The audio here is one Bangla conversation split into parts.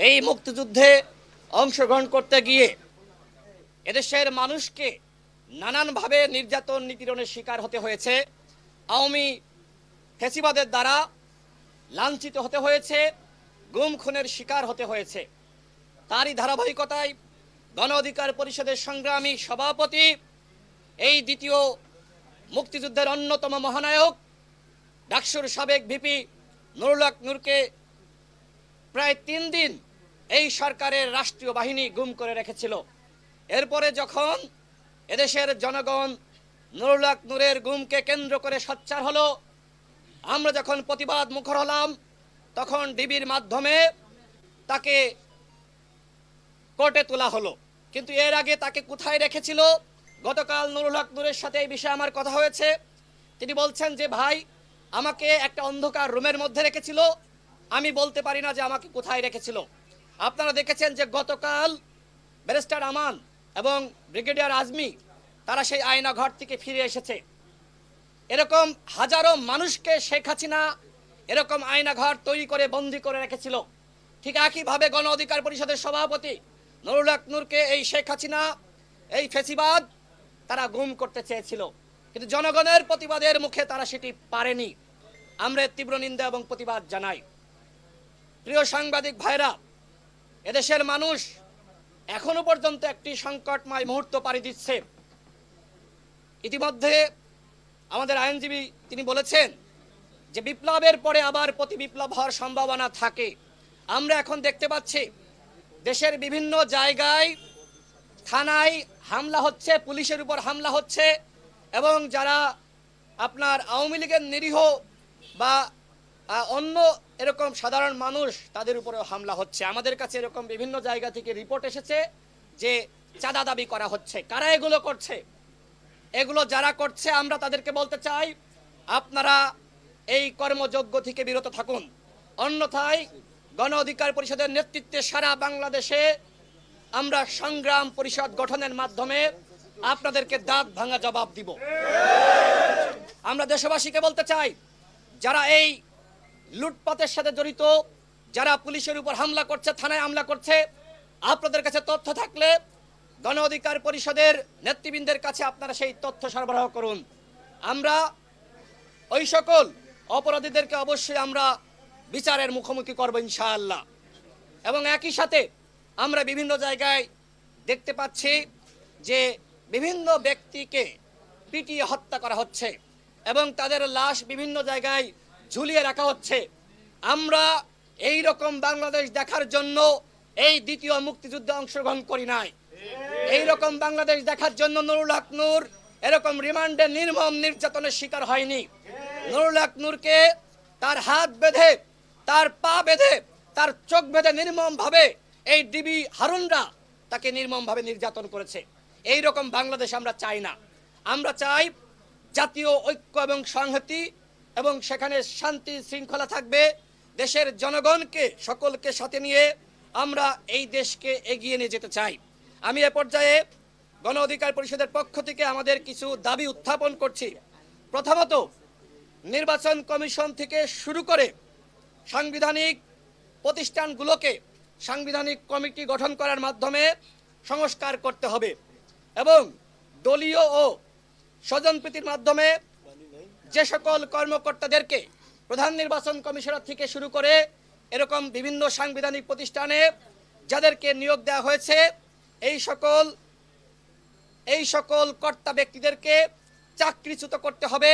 এই মুক্তিযুদ্ধে অংশগ্রহণ করতে গিয়ে এদেশের মানুষকে নানানভাবে নির্যাতন নিপীড়নের শিকার হতে হয়েছে। আওয়ামী ফ্যাসিবাদের দ্বারা লাঞ্ছিত হতে হয়েছে, গুম খুনের শিকার হতে হয়েছে। তারই ধারাবাহিকতায় গণ অধিকার পরিষদের সংগ্রামী সভাপতি, এই দ্বিতীয় মুক্তিযুদ্ধের অন্যতম মহানায়ক ডাকসুর সাবেক ভিপি নুরুল হক নূরকে প্রায় 3 দিন এই সরকারের রাষ্ট্রীয় বাহিনী গুম করে রেখেছিল। এরপরে যখন এদেশের জনগণ নুরুল হক নূরের গুমকে কেন্দ্র করে সোচ্চার হলো, আমরা যখন প্রতিবাদ মুখর হলাম, তখন ডিবির মাধ্যমে তাকে কোর্টে তোলা হলো। কিন্তু এর আগে তাকে কোথায় রেখেছিল? গতকাল নুরুল হক নূরের সাথে এই বিষয়ে আমার কথা হয়েছে। তিনি বলছেন যে ভাই, আমাকে একটা অন্ধকার রুমের মধ্যে রেখেছিল, আমি বলতে পারি না যে আমাকে কোথায় রেখেছিল। আপনারা দেখেছেন যে গতকাল ব্যারিস্টার আমান এবং ব্রিগেডিয়ার আজমি তারা সেই আয়না ঘর থেকে ফিরে এসেছে। এরকম হাজারো মানুষকে শেখ হাসিনা এরকম আয়না ঘর তৈরি করে বন্দী করে রেখেছিল। ঠিক একইভাবে গণ অধিকার পরিষদের সভাপতি নুরুল হক নূরকে এই শেখ হাসিনা, এই ফ্যাসিবাদ তারা গুম করতে চেয়েছিল, কিন্তু জনগণের প্রতিবাদের মুখে তারা সেটি পারেনি। আমরা তীব্র নিন্দা এবং প্রতিবাদ জানাই। প্রিয় সাংবাদিক ভাইরা, এদেশের মানুষ এখনো পর্যন্ত একটি সংকটময় মুহূর্ত পাড়ি দিচ্ছে। ইতিমধ্যে আমাদের আইনজীবী তিনি বলেছেন যে বিপ্লবের পরে আবার প্রতি বিপ্লব হওয়ার সম্ভাবনা থাকে। আমরা এখন দেখতে পাচ্ছি দেশের বিভিন্ন জায়গায় থানায় হামলা হচ্ছে, পুলিশের উপর হামলা হচ্ছে, এবং যারা আপনার আওয়ামী লীগের নিরীহ বা অন্য এরকম সাধারণ মানুষ তাদের উপরেও হামলা হচ্ছে। আমাদের কাছে এরকম বিভিন্ন জায়গা থেকে রিপোর্ট এসেছে যে চাঁদা দাবি করা হচ্ছে। কারা এগুলো করছে? এগুলো যারা করছে আমরা তাদেরকে বলতে চাই, আপনারা এই কর্মযজ্ঞ থেকে বিরত থাকুন। অন্যথায় গণ অধিকার পরিষদের নেতৃত্বে সারা বাংলাদেশে আমরা সংগ্রাম পরিষদ গঠনের মাধ্যমে আপনাদেরকে দাঁত ভাঙা জবাব দিব। আমরা দেশবাসীকে বলতে চাই, যারা এই লুটপাটের সাথে জড়িত, যারা পুলিশের উপর হামলা করছে, থানায় হামলা করছে, আপনাদের কাছে তথ্য থাকলে গণ অধিকার পরিষদের নেতৃবৃন্দের কাছে আপনারা সেই তথ্য সরবরাহ করুন। আমরা ওই সকল অপরাধীদেরকে অবশ্যই আমরা বিচারের মুখোমুখি করব ইনশাআল্লাহ। এবং একই সাথে আমরা বিভিন্ন জায়গায় দেখতে পাচ্ছি যে বিভিন্ন ব্যক্তিকে পিটিয়ে হত্যা করা হচ্ছে এবং তাদের লাশ বিভিন্ন জায়গায় ঝুলিয়ে রাখা হচ্ছে। আমরা এই রকম বাংলাদেশ দেখার জন্য এই দ্বিতীয় মুক্তিযুদ্ধে অংশগ্রহণ করি নাই। এই রকম বাংলাদেশ দেখার জন্য নুরুল হক নূর এরকম রিমান্ডে নির্মম নির্যাতনের শিকার হয়নি। নুরুল হক নূরকে তার হাত বেঁধে, তার পা বেঁধে, তার চোখ বেঁধে নির্মমভাবে এই ডিবি হারুনরা তাকে নির্মমভাবে নির্যাতন করেছে। এই রকম বাংলাদেশ আমরা চাই না। আমরা চাই জাতীয় ঐক্য এবং সংহতি, এবং সেখানে শান্তি শৃঙ্খলা থাকবে। দেশের জনগণকে সকলকে সাথে নিয়ে আমরা এই দেশকে এগিয়ে নিয়ে যেতে চাই। আমি এ পর্যায়ে গণ অধিকার পরিষদের পক্ষ থেকে আমাদের কিছু দাবি উত্থাপন করছি। প্রথমত, নির্বাচন কমিশন থেকে শুরু করে সাংবিধানিক প্রতিষ্ঠানগুলোকে সাংবিধানিক কমিটি গঠন করার মাধ্যমে সংস্কার করতে হবে, এবং দলীয় ও স্বজনপ্রীতির মাধ্যমে যে সকল কর্মকর্তাদেরকে প্রধান নির্বাচন কমিশনার থেকে শুরু করে এরকম বিভিন্ন সাংবিধানিক প্রতিষ্ঠানে যাদেরকে নিয়োগ দেওয়া হয়েছে, এই সকল কর্তা ব্যক্তিদেরকে চাকরিচ্যুত করতে হবে,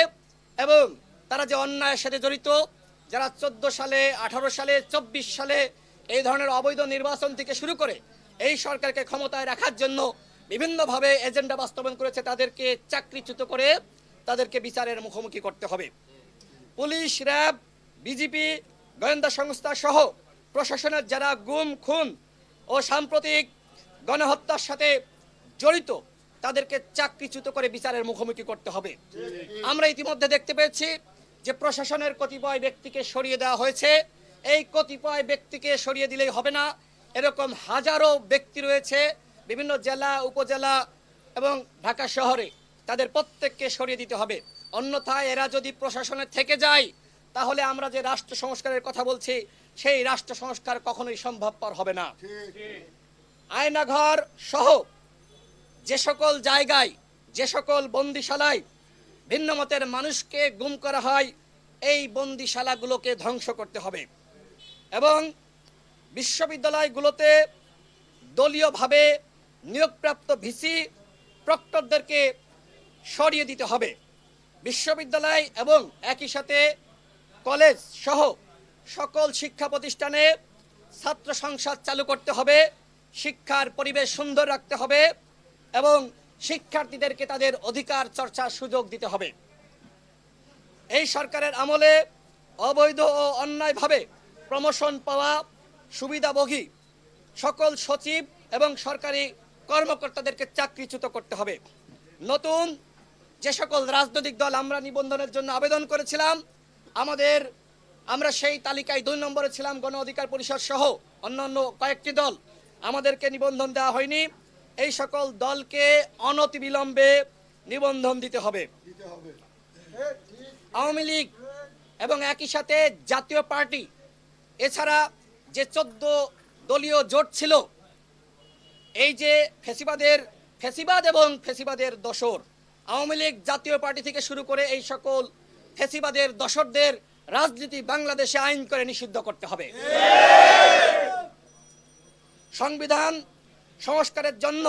এবং তারা যে অন্যায়ের সাথে জড়িত, যারা 14 সালে, 18 সালে, 24 সালে এই ধরনের অবৈধ নির্বাচন থেকে শুরু করে এই সরকারকে ক্ষমতায় রাখার জন্য বিভিন্নভাবে এজেন্ডা বাস্তবায়ন করেছে, তাদেরকে চাকরিচ্যুত করে তাদেরকে বিচারের মুখোমুখি করতে হবে। পুলিশ, র্যাব, বিজিপি, গোয়েন্দা সংস্থা সহ প্রশাসনের যারা গুম, খুন ও সাম্প্রতিক গণহত্যার সাথে জড়িত তাদেরকে চাকরিচ্যুত করে বিচারের মুখোমুখি করতে হবে। আমরা ইতিমধ্যে দেখতে পেয়েছি যে প্রশাসনের কতিপয় ব্যক্তিকে সরিয়ে দেওয়া হয়েছে। এই কতিপয় ব্যক্তিকে সরিয়ে দিলেই হবে না, এরকম হাজারো ব্যক্তি রয়েছে বিভিন্ন জেলা, উপজেলা এবং ঢাকা শহরে, তাদের প্রত্যেককে সরিয়ে দিতে হবে। অন্যথায় এরা যদি প্রশাসনে থেকে যায়, তাহলে আমরা যে রাষ্ট্র সংস্কারের কথা বলছি সেই রাষ্ট্র সংস্কার কখনোই সম্ভবপর হবে না। আয়নাঘর সহ যে সকল জায়গায়, যে সকল বন্দিশালায় ভিন্নমতের মানুষকে গুম করা হয়, এই বন্দিশালাগুলোকে ধ্বংস করতে হবে এবং বিশ্ববিদ্যালয়গুলোতে দলীয়ভাবে নিয়োগপ্রাপ্ত ভিসি প্রক্টরদেরকে সরিয়ে দিতে হবে। বিশ্ববিদ্যালয় এবং একই সাথে কলেজ সহ সকল শিক্ষা প্রতিষ্ঠানে ছাত্র সংসদ চালু করতে হবে, শিক্ষার পরিবেশ সুন্দর রাখতে হবে এবং শিক্ষার্থীদেরকে তাদের অধিকার চর্চার সুযোগ দিতে হবে। এই সরকারের আমলে অবৈধ ও অন্যায়ভাবে প্রমোশন পাওয়া সুবিধাভোগী সকল সচিব এবং সরকারি কর্মকর্তাদেরকে চাকরিচ্যুত করতে হবে। নতুন যে সকল রাজনৈতিক দল আমরা নিবন্ধনের জন্য আবেদন করেছিলাম, আমরা সেই তালিকায় 2 নম্বরে ছিলাম, গণ অধিকার পরিষদ সহ অন্যান্য কয়েকটি দল, আমাদেরকে নিবন্ধন দেওয়া হয়নি। এই সকল দলকে অনতিবিলম্বে নিবন্ধন দিতে হবে। আওয়ামী লীগ এবং একই সাথে জাতীয় পার্টি এছাড়া যে 14 দলীয় জোট ছিল, এই যে ফ্যাসিবাদ এবং ফ্যাসিবাদের দোসর আওয়ামী লীগ, জাতীয় পার্টি থেকে শুরু করে এই সকল ফ্যাসিবাদের দোসরদের রাজনীতি বাংলাদেশে আইন করে নিষিদ্ধ করতে হবে। সংবিধান সংস্কারের জন্য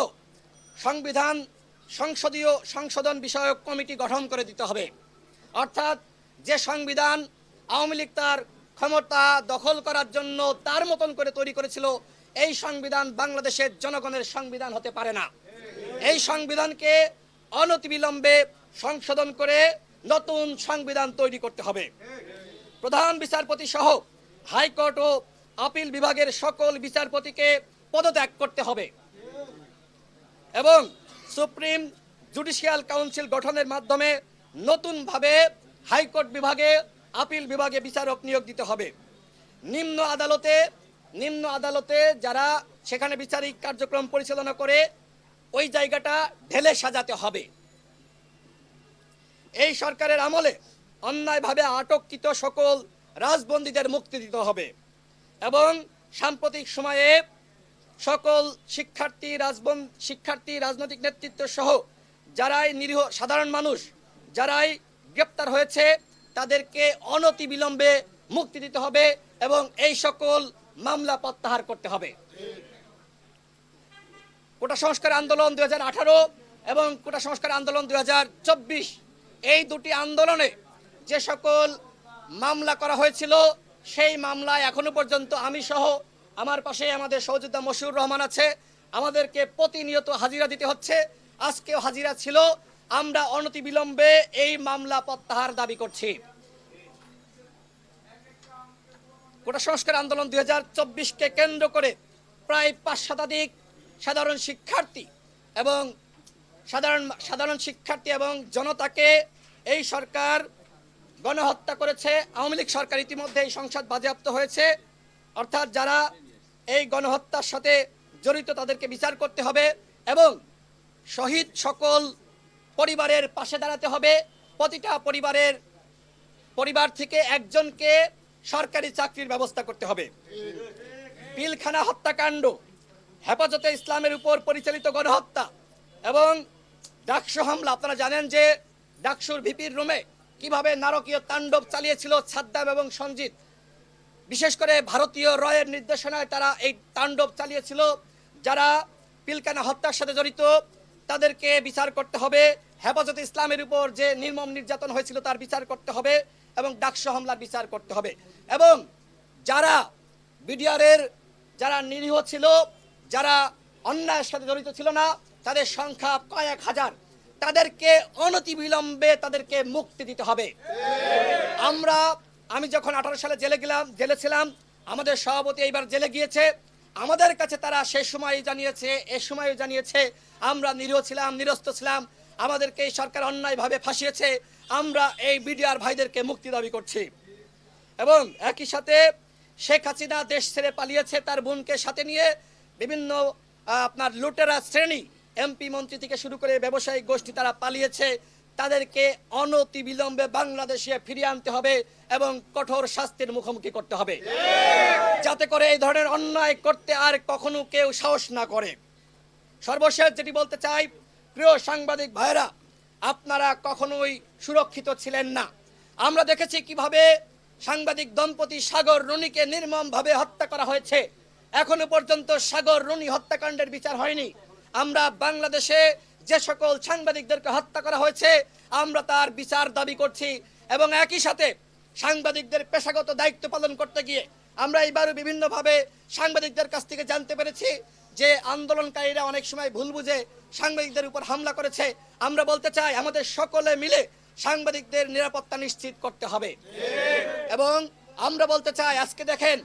সংসদীয় সংশোধন বিষয়ক কমিটি গঠন করে দিতে হবে। অর্থাৎ যে সংবিধান আওয়ামী লীগ তার ক্ষমতা দখল করার জন্য তার মতন করে তৈরি করেছিল, এই সংবিধান বাংলাদেশের জনগণের সংবিধান হতে পারে না। এই সংবিধানকে অনতিবিলম্বে সংশোধন করে নতুন সংবিধান তৈরি করতে হবে। প্রধান বিচারপতি সহ হাইকোর্ট ও আপিল বিভাগের সকল বিচারপতিকে পদত্যাগ করতে হবে এবং সুপ্রিম জুডিশিয়াল কাউন্সিল গঠনের মাধ্যমে নতুনভাবে হাইকোর্ট বিভাগে, আপিল বিভাগে বিচারক নিয়োগ দিতে হবে। নিম্ন আদালতে যারা সেখানে বিচারিক কার্যক্রম পরিচালনা করে, ওই জায়গাটা ঢেলে সাজাতে হবে। এই সরকারের আমলে অন্যায়ভাবে আটককৃত সকল রাজবন্দীদের মুক্তি দিতে হবে এবং সাম্প্রতিক সময়ে সকল শিক্ষার্থী, রাজনৈতিক নেতৃত্ব সহ যারাই নিরীহ সাধারণ মানুষ যারাই গ্রেপ্তার হয়েছে, তাদেরকে অনতিবিলম্বে মুক্তি দিতে হবে এবং এই সকল মামলা প্রত্যাহার করতে হবে। কোটা সংস্কার আন্দোলন 2018 এবং কোটা সংস্কার আন্দোলন 2024, এই দুটি আন্দোলনে যে সকল মামলা করা হয়েছিল, সেই মামলায় এখনো পর্যন্ত আমি সহ আমার পাশে আমাদের সহযোদ্ধা মশিউর রহমান আছে, আমাদেরকে প্রতিনিয়ত হাজিরা দিতে হচ্ছে। আজকেও হাজিরা ছিল। আমরা অনতিবিলম্বে এই মামলা প্রত্যাহার দাবি করছি। কোটা সংস্কার আন্দোলন 2024কে কেন্দ্র করে প্রায় 5 শতাধিক সাধারণ শিক্ষার্থী এবং জনতাকে এই সরকার গণহত্যা করেছে। আওয়ামী লীগ সরকার ইতিমধ্যে এই সংসদ বাজেয়াপ্ত হয়েছে। অর্থাৎ যারা এই গণহত্যার সাথে জড়িত তাদেরকে বিচার করতে হবে এবং শহীদ সকল পরিবারের পাশে দাঁড়াতে হবে। প্রতিটা পরিবার থেকে একজনকে সরকারি চাকরির ব্যবস্থা করতে হবে। পিলখানা হত্যাকাণ্ড, হেফাজতে ইসলামের উপর পরিচালিত গণহত্যা এবং ডাকসু হামলা, আপনারা জানেন যে ডাকসুর ভিপির রুমে কিভাবে নারকীয় তাণ্ডব চালিয়েছিল সাদ্দাম এবং সঞ্জিত। বিশেষ করে ভারতীয় রয়ের নির্দেশনায় তারা এই তাণ্ডব চালিয়েছিল। যারা পিলখানা হত্যার সাথে জড়িত তাদেরকে বিচার করতে হবে। হেফাজতে ইসলামের উপর যে নির্মম নির্যাতন হয়েছিল তার বিচার করতে হবে এবং ডাকসু হামলার বিচার করতে হবে এবং যারা বিডিআরের যারা নিরীহ ছিল, যারা অন্যায়ের সাথে জড়িত ছিল না, তাদের সংখ্যা কয়েক হাজার, তাদেরকে অনতিবিলম্বে তাদেরকে মুক্তি দিতে হবে। আমি যখন 18 সালে জেলে ছিলাম, আমাদের সভাপতি এইবার জেলে গিয়েছে। আমাদের কাছে তারা এ সময়ও জানিয়েছে আমরা নিরীহ ছিলাম, নিরস্ত ছিলাম, আমাদেরকে এই সরকার অন্যায়ভাবে ফাঁসিয়েছে। আমরা এই বিডিআর ভাইদেরকে মুক্তি দাবি করছি এবং একই সাথে শেখ হাসিনা দেশ ছেড়ে পালিয়েছে তার বোনকে সাথে নিয়ে। বিভিন্ন লুটেরা শ্রেণী, এমপি মন্ত্রী থেকে শুরু করে ব্যবসায়িক গোষ্ঠী তারা পালিয়েছে। তাদেরকে অনতিবিলম্বে বাংলাদেশে ফিরিয়ে আনতে হবে এবং কঠোর শাস্তির মুখোমুখি করতে হবে, যাতে করে এই ধরনের অন্যায় করতে আর কখনো কেউ সাহস না করে। সর্বশেষ যেটি বলতে চাই, প্রিয় সাংবাদিক ভাইরা, আপনারা কখনোই সুরক্ষিত ছিলেন না। আমরা দেখেছি কিভাবে সাংবাদিক দম্পতি সাগর রুনিকে নির্মমভাবে হত্যা করা হয়েছে। এখনো পর্যন্ত সাগর রুনি হত্যাকাণ্ডের বিচার হয়নি। আমরা বাংলাদেশে যে সকল সাংবাদিকদেরকে হত্যা করা হয়েছে আমরা তার বিচার দাবি করছি, এবং একই সাথে সাংবাদিকদের পেশাগত দায়িত্ব পালন করতে গিয়ে আমরা এইবারও বিভিন্নভাবে সাংবাদিকদের কাছ থেকে জানতে পেরেছি যে আন্দোলনকারীরা অনেক সময় ভুল বুঝে সাংবাদিকদের উপর হামলা করেছে। আমরা বলতে চাই আমাদের সকলে মিলে সাংবাদিকদের নিরাপত্তা নিশ্চিত করতে হবে। এবং আমরা বলতে চাই, আজকে দেখেন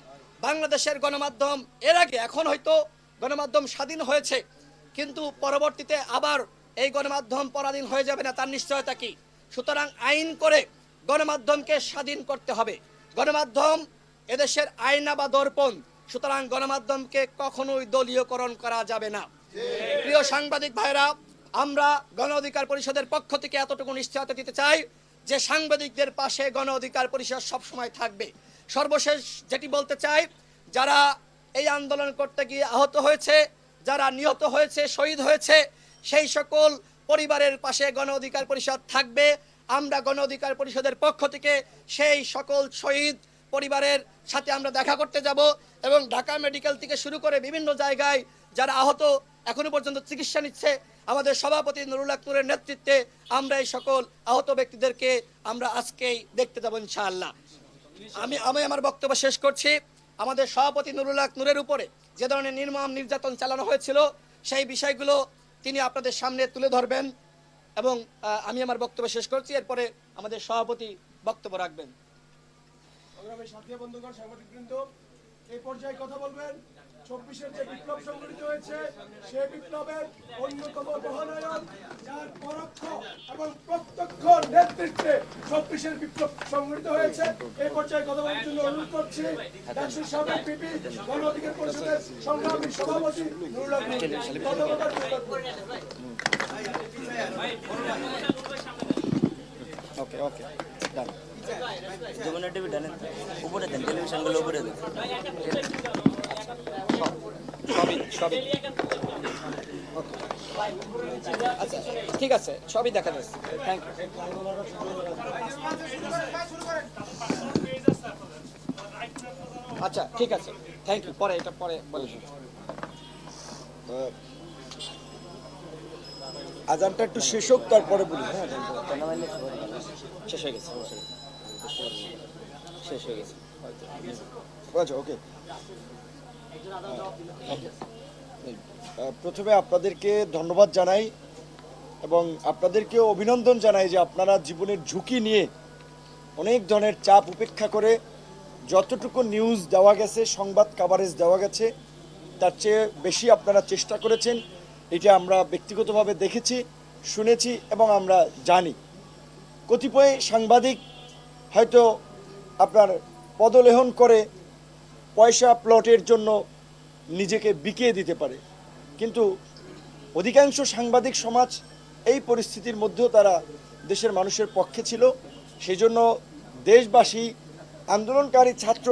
বাংলাদেশের গণমাধ্যম এর আগে, এখন হয়তো গণমাধ্যম স্বাধীন হয়েছে, কিন্তু পরবর্তীতে আবার এই গণমাধ্যম পরাধীন হয়ে যাবে না তার নিশ্চয়তা কি? সুতরাং আইন করে গণমাধ্যমকে স্বাধীন করতে হবে। গণমাধ্যম এদেশের আয়না বা দর্পণ, সুতরাং গণমাধ্যমকে কখনোই দলীয়করণ করা যাবে না। প্রিয় সাংবাদিক ভাইরা, আমরা গণ অধিকার পরিষদের পক্ষ থেকে এতটুকু নিশ্চয়তা দিতে চাই যে সাংবাদিকদের পাশে গণ অধিকার পরিষদ সবসময় থাকবে। সর্বশেষ যেটি বলতে চাই, যারা এই আন্দোলন করতে গিয়ে আহত হয়েছে, যারা নিহত হয়েছে, শহীদ হয়েছে, সেই সকল পরিবারের পাশে গণ অধিকার পরিষদ থাকবে। আমরা গণ অধিকার পরিষদের পক্ষ থেকে সেই সকল শহীদ পরিবারের সাথে আমরা দেখা করতে যাব, এবং ঢাকা মেডিকেল থেকে শুরু করে বিভিন্ন জায়গায় যারা আহত এখনো পর্যন্ত চিকিৎসা নিচ্ছে, আমাদের সভাপতি নুরুল হক নূরের নেতৃত্বে আমরা এই সকল আহত ব্যক্তিদেরকে আমরা আজকেই দেখতে যাব ইনশাআল্লাহ। আমি আমার বক্তব্য শেষ করছি। আমাদের সভাপতি নুরুল হক নূরের উপরে যে ধরনের নির্মম নির্যাতন চালানো হয়েছিল সেই বিষয়গুলো তিনি আপনাদের সামনে তুলে ধরবেন, এবং আমি আমার বক্তব্য শেষ করছি। এরপরে আমাদের সভাপতি বক্তব্য রাখবেন। সাথী বন্ধুগণ, সাংবাদিকবৃন্দ, এই পর্যায়ে কথা বলবেন 24-এর যে বিপ্লব সংগঠিত হয়েছে সেই বিপ্লবের অন্যতম মহানায়ক, যার পরোক্ষ এবং প্রত্যক্ষ নেতৃত্বে 24-এর বিপ্লব সংগঠিত হয়েছে। এই পর্যায়ে কথা বলার জন্য অনুরোধ করছি ডাকসুর সাবেক পিপি গণ অধিকার পরিষদের সংগ্রামী সভাপতি নুরুল হক নূর। ওকে ওকে ডান। যমুনা টিভি ডান, উপরে দেন, টেলিভিশনগুলো উপরে দেন। সবই আচ্ছা, ঠিক আছে, সবই দেখা যাচ্ছে। Thank you. আচ্ছা, ঠিক আছে, থ্যাংক ইউ। পরে এটা পরে বলে আজানটা একটু শেষ হোক, তারপরে বলি। হ্যাঁ, শেষ হয়ে গেছে, শেষ হয়ে গেছে। আচ্ছা, ওকে। প্রথমে আপনাদেরকে ধন্যবাদ জানাই এবং আপনাদেরকেও অভিনন্দন জানাই যে আপনারা জীবনের ঝুঁকি নিয়ে অনেক ধরনের চাপ উপেক্ষা করে যতটুকু নিউজ দেওয়া গেছে, সংবাদ কাভারেজ দেওয়া গেছে, তার চেয়ে বেশি আপনারা চেষ্টা করেছেন। এটা আমরা ব্যক্তিগতভাবে দেখেছি, শুনেছি এবং আমরা জানি। কতিপয় সাংবাদিক হয়তো আপনার পদলেহন করে পয়সা প্লটের জন্য নিজেকে বিকিয়ে দিতে পারে, কিন্তু অধিকাংশ সাংবাদিক সমাজ এই পরিস্থিতির মধ্যেও তারা দেশের মানুষের পক্ষে ছিল। সেই জন্য দেশবাসী, আন্দোলনকারী ছাত্র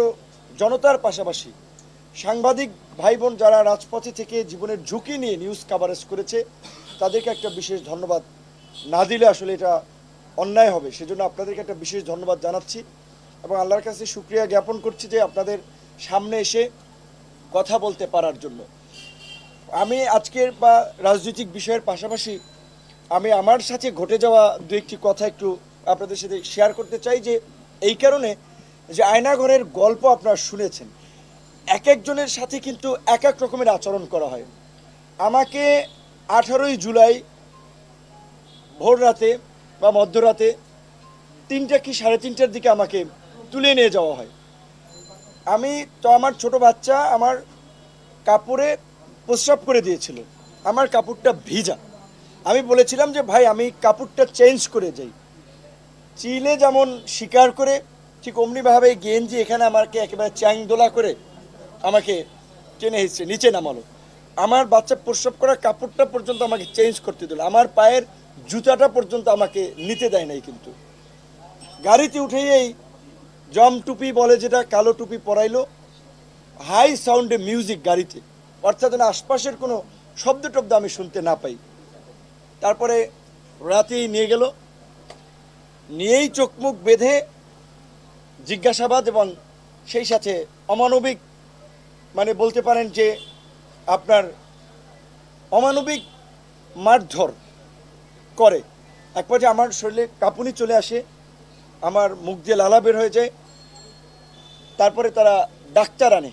জনতার পাশাপাশি সাংবাদিক ভাই বোন যারা রাজপথে থেকে জীবনের ঝুঁকি নিয়ে নিউজ কাভারেজ করেছে তাদেরকে একটা বিশেষ ধন্যবাদ না দিলে আসলে এটা অন্যায় হবে। সেজন্য আপনাদেরকে একটা বিশেষ ধন্যবাদ জানাচ্ছি এবং আল্লাহর কাছে শুকরিয়া জ্ঞাপন করছি যে আপনাদের সামনে এসে কথা বলতে পারার জন্য। আমি আজকের বা রাজনৈতিক বিষয়ের পাশাপাশি আমি আমার সাথে ঘটে যাওয়া দু একটি কথা একটু আপনাদের সাথে শেয়ার করতে চাই, যে এই কারণে যে আয়নাঘরের গল্প আপনারা শুনেছেন, এক একজনের সাথে কিন্তু এক এক রকমের আচরণ করা হয়। আমাকে 18ই জুলাই ভোর রাতে বা মধ্যরাতে 3টা কি 3:30টার দিকে আমাকে তুলে নিয়ে যাওয়া হয়। আমি তো আমার ছোট বাচ্চা আমার কাপড়ে প্রস্রাব করে দিয়েছিল, আমার কাপড়টা ভিজা। আমি বলেছিলাম যে ভাই আমি কাপড়টা চেঞ্জ করে যাই। চিলে যেমন স্বীকার করে ঠিক অমনিভাবে গেঞ্জি এখানে আমাকে একেবারে চ্যাংদোলা করে আমাকে টেনে হিঁচড়ে নিচে নামালো। আমার বাচ্চা প্রস্রাব করা কাপড়টা পর্যন্ত আমাকে চেঞ্জ করতে দিল। আমার পায়ের জুতাটা পর্যন্ত আমাকে নিতে দেয় নাই। কিন্তু গাড়িতে উঠেই এই জম টুপি বলে যেটা, কালো টুপি পরাইলো, হাই সাউন্ডে মিউজিক গাড়িতে, অর্থাৎ যেন আশপাশের কোনো শব্দ টব্দ আমি শুনতে না পাই। তারপরে রাতেই নিয়ে গেল, নিয়েই চোখ মুখ বেঁধে জিজ্ঞাসাবাদ এবং সেই সাথে অমানবিক, মানে বলতে পারেন যে আপনার অমানবিক মারধর করে। এক পর্যায়ে আমার শরীরে কাঁপুনি চলে আসে, আমার মুখ দিয়ে লালা বের হয়ে যায়। তারপরে তারা ডাক্তার আনে।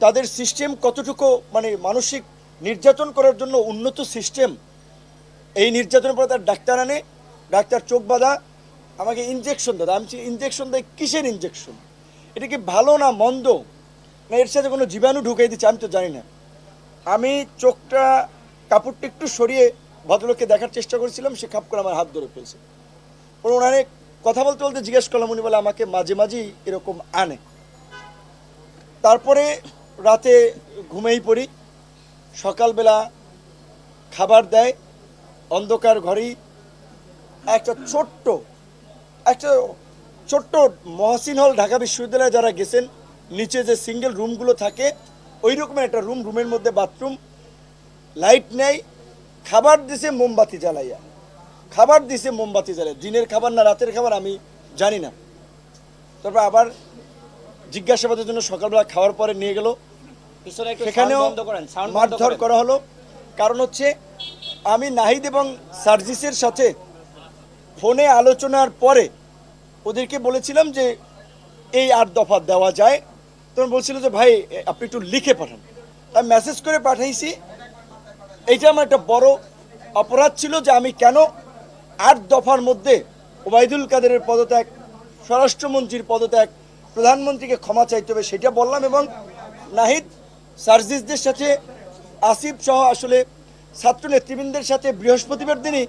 তাদের সিস্টেম কতটুকু মানে মানসিক নির্যাতন করার জন্য উন্নত সিস্টেম, এই নির্যাতনের পরে তার ডাক্তার আনে, ডাক্তার চোখ বাঁধা আমাকে ইনজেকশন দেয়। আমি ইনজেকশন দেয় কিসের ইনজেকশন, এটা কি ভালো না মন্দ, না এর সাথে কোনো জীবাণু ঢুকিয়ে দিচ্ছে, আমি তো জানি না। আমি চোখটা কাপড়টা একটু সরিয়ে ভদ্রলোককে দেখার চেষ্টা করেছিলাম, সে খাপ করে আমার হাত ধরে ফেলছে। ওনারে কথা বলতে বলতে জিজ্ঞেস করলাম, উনি বলে আমাকে মাঝে মাঝেই এরকম আনে। তারপরে রাতে ঘুমেই পড়ি, সকালবেলা খাবার দেয় অন্ধকার ঘরেই। একটা ছোট্ট মহসিন হল, ঢাকা বিশ্ববিদ্যালয়ে যারা গেছেন, নিচে যে সিঙ্গেল রুমগুলো থাকে ওই রকমের একটা রুম, রুমের মধ্যে বাথরুম, লাইট নেই, খাবার দিছে মোমবাতি জ্বালাইয়া, দিনের খাবার না রাতের খাবার আমি জানি না। তারপর আবার জিজ্ঞাসাবাদের জন্য সকালবেলা খাওয়ার পরে নিয়ে গেল, সেখানেও মারধর করা হলো। কারণ হচ্ছে আমি নাহিদ এবং সার্জিসের সাথে ফোনে আলোচনার পরে ওদেরকে বলেছিলাম যে এই 8 দফা দেওয়া যায়। তখন বলছিল যে ভাই আপনি একটু লিখে পাঠান। আমি মেসেজ করে পাঠাইছি। এইটা আমার একটা বড় অপরাধ ছিল যে আমি কেন 8 দফার মধ্যে ওবায়দুল কাদেরের পদত্যাগ, স্বরাষ্ট্রমন্ত্রীর পদত্যাগ, প্রধানমন্ত্রীকে ক্ষমা চাইতে হবে সেটা বললাম। এবং নাহিদ সার্জিসদের সাথে, আসিফ সহ আসলে ছাত্র নেতৃবৃন্দের সাথে বৃহস্পতিবার দিনই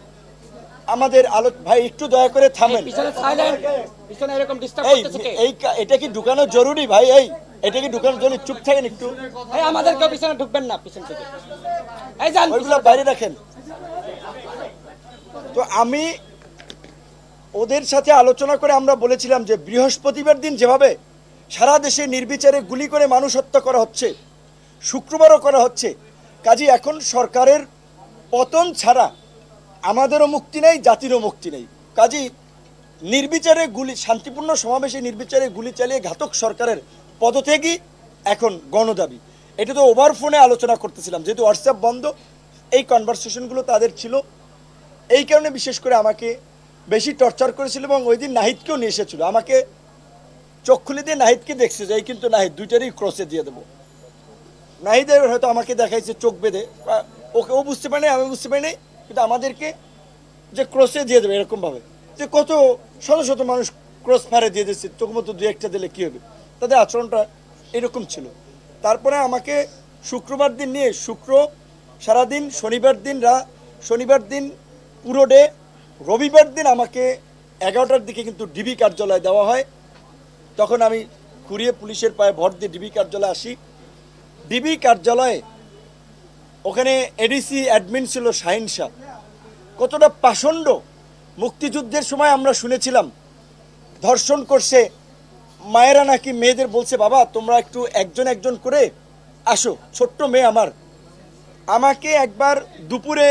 আমাদের ভাই একটু দয়া করে থামেন। এটা কি ঢুকানো জরুরি ভাই? এটা কি ঢুকানো জরুরি? চুপ থাকেন একটু, আমাদেরকেও পিছনে ঢুকবেন না, পিছন থেকে ওইগুলো বাইরে রাখেন। তো আমি ওদের সাথে আলোচনা করে আমরা বলেছিলাম যে বৃহস্পতিবার দিন যেভাবে সারা দেশে নির্বিচারে গুলি করে মানুষ হত্যা করা হচ্ছে, শুক্রবারও করা হচ্ছে, কাজে এখন সরকারের পতন ছাড়া আমাদেরও মুক্তি নেই, জাতিরও মুক্তি নেই। কাজী নির্বিচারে গুলি, শান্তিপূর্ণ সমাবেশে নির্বিচারে গুলি চালিয়ে ঘাতক সরকারের পদত্যাগই এখন গণদাবি। এটা তো ওভার ফোনে আলোচনা করতেছিলাম, যেহেতু হোয়াটসঅ্যাপ বন্ধ, এই কনভারসেশনগুলো তাদের ছিল। এই কারণে বিশেষ করে আমাকে বেশি টর্চার করেছিল। এবং ওই দিন নাহিদকেও নিয়ে এসেছিল, আমাকে চোখ খুলে দিয়ে নাহিদকে দেখছে যে এই কিন্তু নাহিদ, দুইটারই ক্রসে দিয়ে দেবো। নাহিদের হয়তো আমাকে দেখাইছে চোখ বেঁধে, ওকে ও বুঝতে পারেনি, আমি বুঝতে পারিনি, কিন্তু আমাদেরকে যে ক্রসে দিয়ে দেবে এরকমভাবে, যে কত শত শত মানুষ ক্রস ফায়ারে দিয়ে দিচ্ছে, চোখ মতো 2-1টা দিলে কী হবে, তাদের আচরণটা এরকম ছিল। তারপরে আমাকে শুক্রবার দিন নিয়ে সারাদিন, শনিবার দিন পুরো ডে, রবিবার দিন আমাকে 11টার দিকে কিন্তু ডিবি কার্যালয়ে দেওয়া হয়। তখন আমি ঘুরিয়ে পুলিশের পায়ে ভর দিয়ে ডিবি কার্যালয়ে আসি। ডিবি কার্যালয়ে ওখানে এডিসি অ্যাডমিন ছিল শাহিন শাহ। কতটা পাষণ্ড! মুক্তিযুদ্ধের সময় আমরা শুনেছিলাম ধর্ষণ করছে, মায়েরা নাকি মেয়েদের বলছে বাবা তোমরা একটু একজন একজন করে আসো, ছোট্ট মেয়ে আমাকে একবার দুপুরে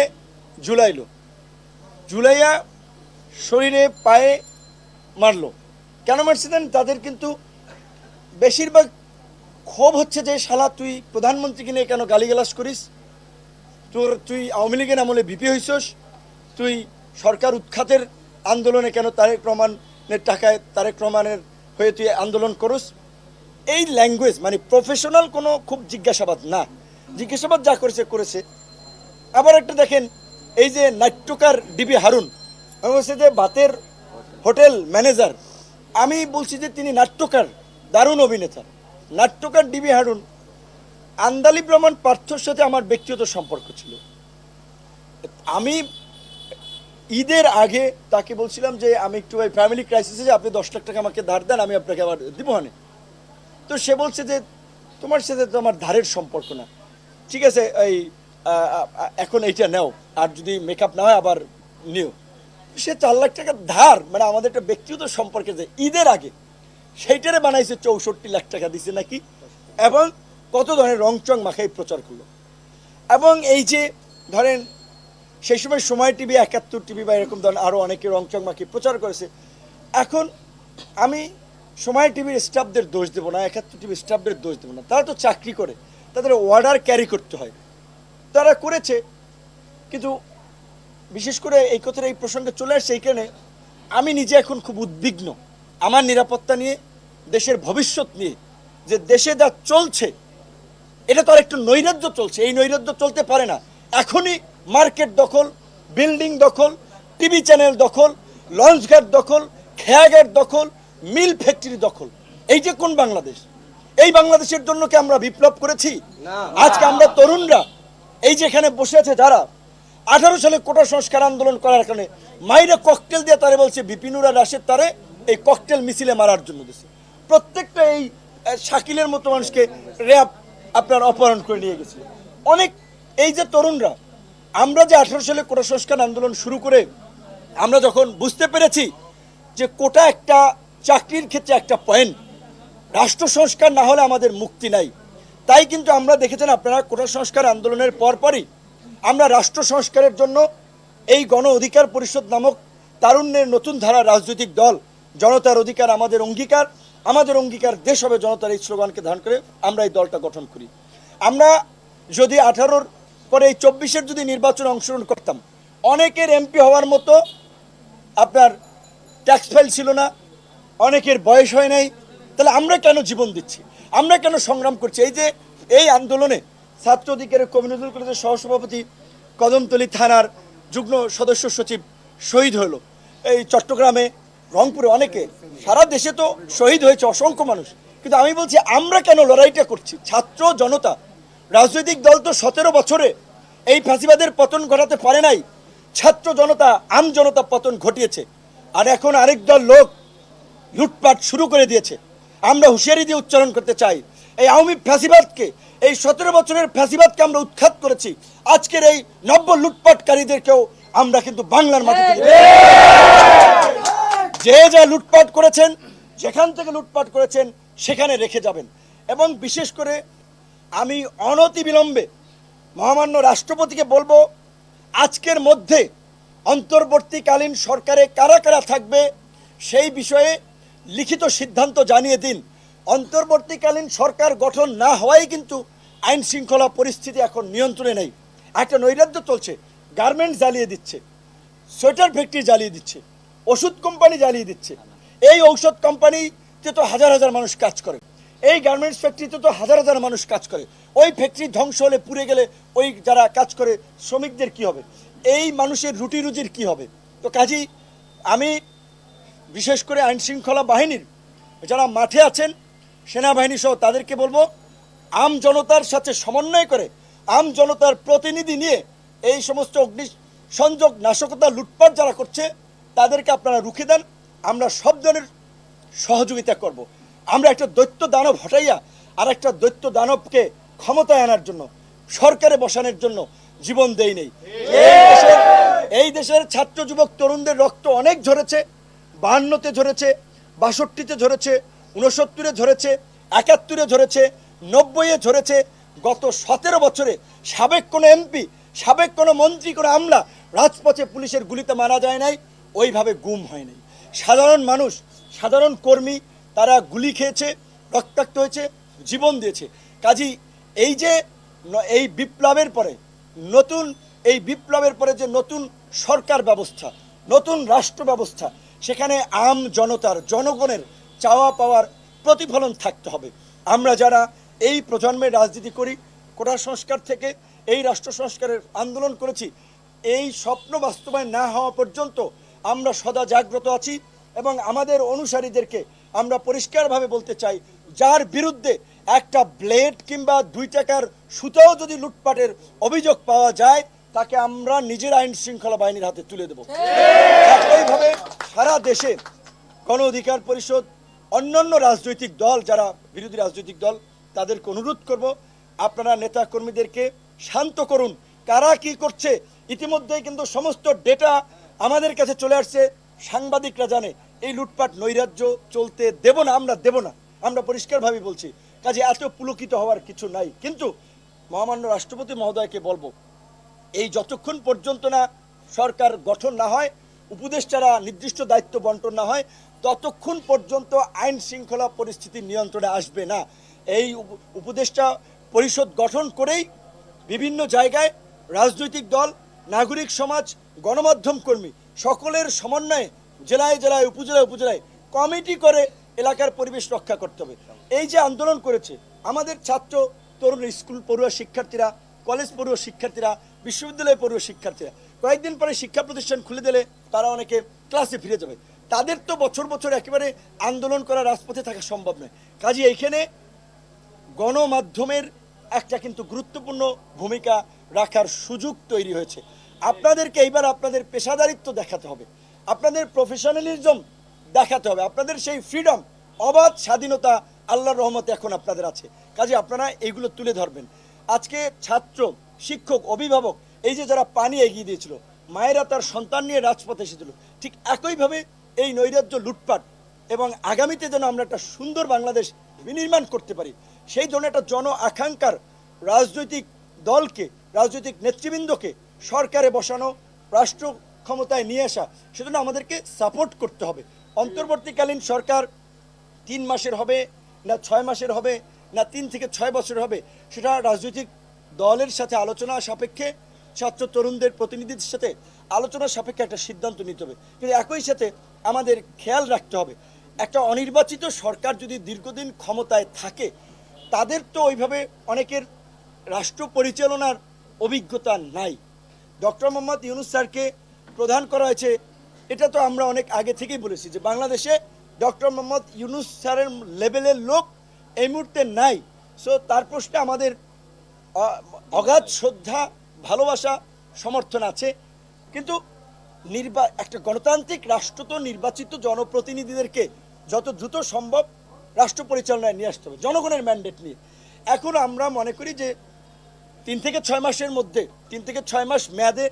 ঝুলাইয়া শরীরে পায়ে মারলো। কেন মারছে দেন? তাদের কিন্তু বেশিরভাগ ক্ষোভ হচ্ছে যে শালা তুই প্রধানমন্ত্রীকে নিয়ে কেন গালিগালাজ করিস, তুই আওয়ামী লীগের আমলে ভিপি হইছস, তুই সরকার উৎখাতের আন্দোলনে কেন তারেক রহমানের টাকায় তারেক রহমানের হয়ে তুই আন্দোলন করস। এই ল্যাঙ্গুয়েজ মানে প্রফেশনাল কোনো খুব জিজ্ঞাসাবাদ না, জিজ্ঞাসাবাদ যা করেছে। আবার একটা দেখেন, এই যে নাট্যকার ডিবি হারুন, আমি বলছি যে ভাতের হোটেল ম্যানেজার, আমি বলছি যে তিনি নাট্যকার, দারুণ অভিনেতা, নাট্যকার ডিবি হারুন। আন্দালিব রহমান পার্থর সাথে আমার ব্যক্তিগত সম্পর্ক ছিল। আমি ঈদের আগে তাকে বলছিলাম যে আমি একটু ওই ফ্যামিলি ক্রাইসিসে, যে আপনি 10 লাখ টাকা আমাকে ধার দেন, আমি আপনাকে আবার দিব হানে। তো সে বলছে যে তোমার সাথে তো আমার ধারের সম্পর্ক না, ঠিক আছে এই এখন এইটা নাও, আর যদি মেকআপ না হয় আবার নিও। সে 4 লাখ টাকা ধার, মানে আমাদের একটা ব্যক্তিগত সম্পর্কে যে ঈদের আগে সেইটারে বানাইছে 64 লাখ টাকা দিছে নাকি, এবং কত ধরনের রংচং মাখাই প্রচার করলো। এবং এই যে ধরেন সেই সময় টিভি, 71 টিভি বা এরকম ধরেন আরও অনেকে রংচং মাখিয়ে প্রচার করেছে। এখন আমি সময় টিভির স্টাফদের দোষ দেবো না, 71 টিভির স্টাফদের দোষ দেবো না, তারা তো চাকরি করে, তাদের অর্ডার ক্যারি করতে হয়, তারা করেছে। কিন্তু বিশেষ করে এই কথাটা এই প্রসঙ্গে চলে আসছে এই কারণে আমি নিজে এখন খুব উদ্বিগ্ন আমার নিরাপত্তা নিয়ে, দেশের ভবিষ্যৎ নিয়ে। যে দেশে যা চলছে এটা তো আর একটু নৈরাজ্য চলছে, এই নৈরাজ্য চলতে পারে না। এখনই মার্কেট দখল, বিল্ডিং দখল, টিভি চ্যানেল দখল, লঞ্চঘাট দখল, খেয়াঘাট দখল, মিল ফ্যাক্টরি দখল। এই যে কোন বাংলাদেশ? এই বাংলাদেশের জন্য কি আমরা বিপ্লব করেছি? আজকে আমরা তরুণরা এই যেখানে বসে আছে যারা 18 সালে কোটা সংস্কার আন্দোলন করার কারণে মাইরে ককটেল দিয়ে তারে বলছে বিপিনুরা রাশেদ তারে এই ককটেল মিছিলে মারার জন্য দিয়েছে। প্রত্যেকটা এই শাকিলের মতো মানুষকে র্যাব আপনার অপহরণ করে নিয়ে গেছিল। অনেক এই যে তরুণরা, আমরা যে 18 সালে কোটা সংস্কার আন্দোলন শুরু করে আমরা যখন বুঝতে পেরেছি যে কোটা একটা চাকরির ক্ষেত্রে একটা পয়েন্ট, রাষ্ট্র সংস্কার না হলে আমাদের মুক্তি নাই, তাই কিন্তু আমরা দেখেছেন আপনারা কোটা সংস্কার আন্দোলনের পরপরই আমরা রাষ্ট্র সংস্কারের জন্য এই গণ অধিকার পরিষদ নামক তারুণ্যের নতুন ধারা রাজনৈতিক দল, জনতার অধিকার আমাদের অঙ্গীকার, আমাদের অঙ্গীকার দেশ হবে জনতার, এই স্লোগানকে ধারণ করে আমরা এই দলটা গঠন করি। আমরা যদি 18-র পরে এই 24-এর যদি নির্বাচনে অংশগ্রহণ করতাম, অনেকের এমপি হওয়ার মতো আপনার ট্যাক্স ফাইল ছিল না, অনেকের বয়স হয় নাই, তাহলে আমরা কেন জীবন দিচ্ছি, আমরা কেন সংগ্রাম করছি? এই যে এই আন্দোলনে ছাত্র অধিকারের কমিউনিটি কলেজের সহসভাপতি, কদমতলী থানার যুগ্ম সদস্য সচিব শহীদ হলো, এই চট্টগ্রামে, রংপুরে, অনেকে, সারা দেশে তো শহীদ হয়েছে অসংখ্য মানুষ। কিন্তু আমি বলছি আমরা কেন লড়াইটা করছি? ছাত্র জনতা, রাজনৈতিক দল তো 17 বছরে এই ফ্যাসিবাদের পতন ঘটাতে পারে নাই, ছাত্র জনতা, আম জনতা পতন ঘটিয়েছে। আর এখন আরেক দল লোক লুটপাট শুরু করে দিয়েছে। আমরা হুঁশিয়ারি দিয়ে উচ্চারণ করতে চাই, এই আওয়ামী ফ্যাসিবাদকে, এই 17 বছরের ফ্যাসিবাদকে আমরা উৎখাত করেছি। আজকের এই নব্য লুটপাটকারীদেরকেও আমরা কিন্তু বাংলার মাটিতে, যে যা লুটপাট করেছেন, যেখান থেকে লুটপাট করেছেন সেখানে রেখে যাবেন। এবং বিশেষ করে আমি অনতিবিলম্বে মহামান্য রাষ্ট্রপতিকে বলবো, আজকের মধ্যে অন্তর্বর্তীকালীন সরকারে কারা কারা থাকবে সেই বিষয়ে লিখিত সিদ্ধান্ত জানিয়ে দিন। অন্তর্বর্তীকালীন সরকার গঠন না হওয়াই কিন্তু আইন শৃঙ্খলা পরিস্থিতি এখন নিয়ন্ত্রণে নেই। একটা নৈরাজ্য চলছে, গার্মেন্টস জ্বালিয়ে দিচ্ছে, সোয়েটার ফ্যাক্টরি জ্বালিয়ে দিচ্ছে, ওষুধ কোম্পানি জ্বালিয়ে দিচ্ছে। এই ঔষধ কোম্পানিতে তো হাজার হাজার মানুষ কাজ করে, এই গার্মেন্টস ফ্যাক্টরিতে তো হাজার হাজার মানুষ কাজ করে। ওই ফ্যাক্টরি ধ্বংস হলে, পুড়ে গেলে ওই যারা কাজ করে শ্রমিকদের কি হবে? এই মানুষের রুটি রুজির কি হবে? তো কাজেই আমি বিশেষ করে আইন শৃঙ্খলা বাহিনীর যারা মাঠে আছেন, সেনাবাহিনী সহ তাদেরকে বলবো, আম জনতার সাথে সমন্বয় করে, আম জনতার প্রতিনিধি নিয়ে এই সমস্ত অগ্নিসংযোগ, নাশকতা, লুটপাট যারা করছে তাদেরকে আপনারা রুখে দেন। আমরা সব ধরনের সহযোগিতা করব। আমরা একটা দৈত্য দানব হটাইয়া আর একটা দৈত্য দানবকে ক্ষমতায় আনার জন্য, সরকারে বসানোর জন্য জীবন দেই নেই। এই দেশের ছাত্র যুবক তরুণদের রক্ত অনেক ঝরেছে, 52-তে ঝরেছে, 62-তে ঝরেছে, 69-এ ঝরেছে, 71-এ ঝরেছে, 90-এ ঝরেছে। গত 17 বছরে সাবেক কোনো এমপি, সাবেক কোনো মন্ত্রী, কোনো আমলা রাজপথে পুলিশের গুলিতে মারা যায় নাই, ওইভাবে গুম হয় নাই। সাধারণ মানুষ, সাধারণ কর্মী তারা গুলি খেয়েছে, রক্তাক্ত হয়েছে, জীবন দিয়েছে। কাজী এই যে এই বিপ্লবের পরে যে নতুন সরকার ব্যবস্থা, নতুন রাষ্ট্র ব্যবস্থা, সেখানে আম জনতার, জনগণের চাওয়া পাওয়ার প্রতিফলন থাকতে হবে। আমরা যারা এই প্রজন্মের রাজনীতি করি, কোটা সংস্কার থেকে এই রাষ্ট্র সংস্কারের আন্দোলন করেছি, এই স্বপ্ন বাস্তবায়ন না হওয়া পর্যন্ত আমরা সদা জাগ্রত আছি। এবং আমাদের অনুসারীদেরকে আমরা পরিষ্কারভাবে বলতে চাই, যার বিরুদ্ধে একটা ব্লেড কিংবা 2 টাকার সুতাও যদি লুটপাটের অভিযোগ পাওয়া যায়, তাকে আমরা নিজের আইন শৃঙ্খলা বাহিনীর হাতে তুলে দেব। একইভাবে সারা দেশে গণ অধিকার পরিষদ, অন্যান্য রাজনৈতিক দল, যারা বিরোধী রাজনৈতিক দল, তাদেরকে অনুরোধ করব, আপনারা নেতা কর্মীদেরকে শান্ত করুন। কারা কি করছে ইতিমধ্যেই কিন্তু সমস্ত ডেটা আমাদের কাছে চলে আসছে, সাংবাদিকরা জানে এই লুটপাট নৈরাজ্য চলতে দেব না, আমরা দেব না, আমরা পরিষ্কারভাবে বলছি। কাজে এত পুলকিত হওয়ার কিছু নাই। কিন্তু মহামান্য রাষ্ট্রপতি মহোদয়কে বলবো, এই যতক্ষণ পর্যন্ত না সরকার গঠন না হয়, উপদেষ্টারা নির্দিষ্ট দায়িত্ব বন্টন না হয়, ততক্ষণ পর্যন্ত আইন শৃঙ্খলা পরিস্থিতি নিয়ন্ত্রণে আসবে না। এই উপদেষ্টা পরিষদ গঠন করেই বিভিন্ন জায়গায় রাজনৈতিক দল, নাগরিক সমাজ, গণমাধ্যম কর্মী সকলের সমন্বয়ে জেলায় জেলায়, উপজেলায় উপজেলায় কমিটি করে এলাকার পরিবেশ রক্ষা করতে হবে। এই যে আন্দোলন করেছে আমাদের ছাত্র তরুণ, স্কুল পড়ুয়া শিক্ষার্থীরা, কলেজ পড়ুয়া শিক্ষার্থীরা, বিশ্ববিদ্যালয় পড়ুয়া শিক্ষার্থীরা, কয়েকদিন পরে শিক্ষা প্রতিষ্ঠান খুলে দিলে তারা অনেকে ক্লাসে ফিরে যাবে। তাদের তো বছর বছর একেবারে আন্দোলন করা, রাজপথে থাকা সম্ভব নয়। কাজে এইখানে গণমাধ্যমের একটা কিন্তু গুরুত্বপূর্ণ ভূমিকা রাখার সুযোগ তৈরি হয়েছে। আপনাদেরকে এইবার আপনাদের পেশাদারিত্ব দেখাতে হবে, আপনাদের প্রফেশনালিজম দেখাতে হবে, আপনাদের সেই ফ্রিডম, অবাধ স্বাধীনতা আল্লাহর রহমতে এখন আপনাদের আছে। কাজে আপনারা এইগুলো তুলে ধরবেন। আজকে ছাত্র, শিক্ষক, অভিভাবক, এই যে যারা পানি এগিয়ে দিয়েছিল, মায়েরা তার সন্তান নিয়ে রাজপথে এসেছিল, ঠিক একইভাবে এই নৈরাজ্য, লুটপাট এবং আগামীতে যেন আমরা একটা সুন্দর বাংলাদেশ বিনির্মাণ করতে পারি, সেই জন্য একটা জন আকাঙ্ক্ষার রাজনৈতিক দলকে, রাজনৈতিক নেতৃবৃন্দকে সরকারে বসানো, রাষ্ট্র ক্ষমতায় নিয়ে আসা, সেজন্য আমাদেরকে সাপোর্ট করতে হবে। অন্তর্বর্তীকালীন সরকার 3 মাসের হবে না 6 মাসের হবে না 3 থেকে 6 বছর হবে, সেটা রাজনৈতিক দলের সাথে আলোচনা সাপেক্ষে, ছাত্র তরুণদের প্রতিনিধিদের সাথে আলোচনা সাপেক্ষে একটা সিদ্ধান্ত নিতে হবে। কিন্তু একই সাথে আমাদের খেয়াল রাখতে হবে, একটা অনির্বাচিত সরকার যদি দীর্ঘদিন ক্ষমতায় থাকে, তাদের তো ওইভাবে অনেকের রাষ্ট্র পরিচালনার অভিজ্ঞতা নাই। ডক্টর মোহাম্মদ ইউনূস স্যারকে প্রধান করা হয়েছে, এটা তো আমরা অনেক আগে থেকেই বলেছি যে বাংলাদেশে ডক্টর মোহাম্মদ ইউনূস স্যারের লেভেলের লোক এই মুহূর্তে নাই। সো তার প্রশ্নে আমাদের অগাধ শ্রদ্ধা, ভালোবাসা, সমর্থন আছে। কিন্তু একটা গণতান্ত্রিক রাষ্ট্র তো নির্বাচিত জনপ্রতিনিধিদেরকে যত দ্রুত সম্ভব রাষ্ট্র পরিচালনায় নিয়ে আসতে হবে জনগণের ম্যান্ডেট নিয়ে। এখন আমরা মনে করি যে 3 থেকে 6 মাসের মধ্যে, 3 থেকে 6 মাস মেয়াদে